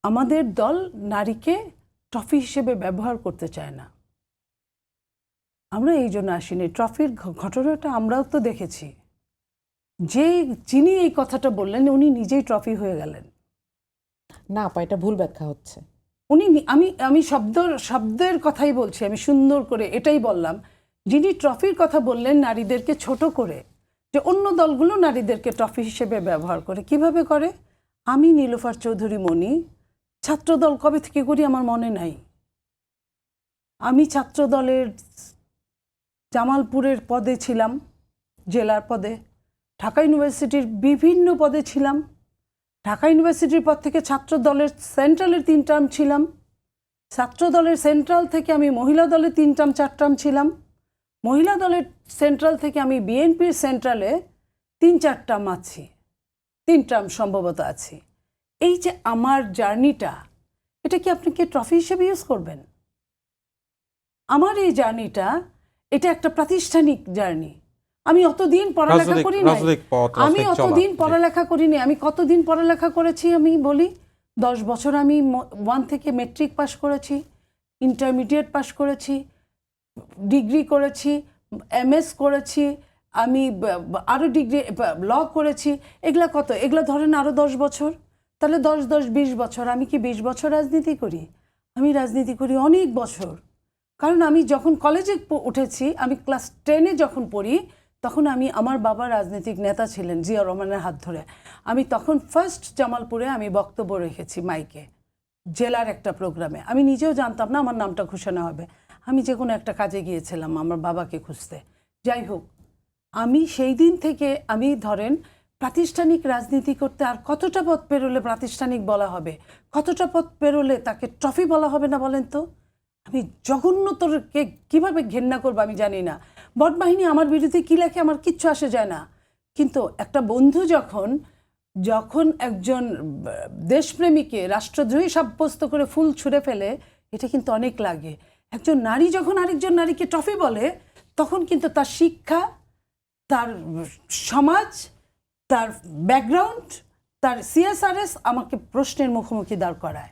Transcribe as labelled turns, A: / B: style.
A: আমাদের দল নারীকে ট্রফি হিসেবে ব্যবহার করতে চায় না। আমরা এই জন্য আসিনি। ট্রফির ঘটনাটা আমরাও তো দেখেছি। যিনি এই কথাটা বললেন উনি নিজেই ট্রফি হয়ে গেলেন।
B: না আপা, এটা ভুল ব্যাখ্যা হচ্ছে।
A: উনি আমি শব্দের কথাই বলছি, আমি সুন্দর করে এটাই বললাম। যিনি ট্রফির কথা বললেন নারীদেরকে ছোট করে, যে অন্য দলগুলো নারীদেরকে ট্রফি হিসেবে ব্যবহার করে। কিভাবে করে? আমি নীলুফার চৌধুরী মনি ছাত্রদল কবে থেকে করি আমার মনে নাই। আমি ছাত্রদলের জামালপুরের পদে ছিলাম, জেলার পদে, ঢাকা ইউনিভার্সিটির বিভিন্ন পদে ছিলাম। ঢাকা ইউনিভার্সিটির পর থেকে ছাত্র দলের সেন্ট্রালের 3 টার্ম ছিলাম। ছাত্র দলের সেন্ট্রাল থেকে আমি মহিলা দলে 3 টার্ম 4 টার্ম ছিলাম। মহিলা দলের সেন্ট্রাল থেকে আমি বিএনপির সেন্ট্রালে 3-4 টার্ম আছি, 3 টার্ম সম্ভবত আছি। এই যে আমার জার্নিটা, এটা কি আপনি কি ট্রফি হিসেবে ইউজ করবেন? আমার এই জার্নিটা, এটা একটা প্রাতিষ্ঠানিক জার্নি। আমি অতদিন পড়ালেখা করি নাই। আমি কতদিন পড়ালেখা করেছি আমি বলি। 10 বছর আমি 1 থেকে মেট্রিক পাস করেছি, ইন্টারমিডিয়েট পাস করেছি, ডিগ্রি করেছি, এমএস করেছি, আমি আরও ডিগ্রি ল করেছি। এগুলা কত? এগুলা ধরেন আরও 10 বছর, তাহলে 10-20 বছর। আমি কি 20 বছর রাজনীতি করি? আমি রাজনীতি করি অনেক বছর। কারণ আমি যখন কলেজে উঠেছি, আমি ক্লাস 10-এ যখন পড়ি, তখন আমার বাবা রাজনৈতিক নেতা ছিলেন জিয়া রহমানের হাত ধরে। আমি তখন ফার্স্ট জামালপুরে আমি বক্তব্য রেখেছি মাইকে, জেলার একটা প্রোগ্রামে। আমি নিজেও জানতাম না আমার নামটা ঘোষণা হবে। আমি যে কোনো একটা কাজে গিয়েছিলাম আমার বাবাকে খুঁজতে। যাই হোক, আমি সেই দিন থেকে আমি ধরেন প্রাতিষ্ঠানিক রাজনীতি করতে আর কতটা পথ পেরোলে প্রাতিষ্ঠানিক বলা হবে, কতটা পথ পেরোলে তাকে ট্রফি বলা হবে না বলেন তো? আমি জঘন্যতরকে কীভাবে ঘেন্না করবো আমি জানি না। বটবাহিনী আমার বিরুদ্ধে কী লেখে আমার কিচ্ছু আসে যায় না, কিন্তু একটা বন্ধু যখন একজন দেশপ্রেমীকে রাষ্ট্রদ্রোহী সাব্যস্ত করে ফুল ছুঁড়ে ফেলে, এটা কিন্তু অনেক লাগে। একজন নারী যখন আরেকজন নারীকে ট্রফি বলে, তখন কিন্তু তার শিক্ষা, তার সমাজ, তার ব্যাকগ্রাউন্ড, তার CSRS আমাকে প্রশ্নের মুখোমুখি দাঁড় করায়।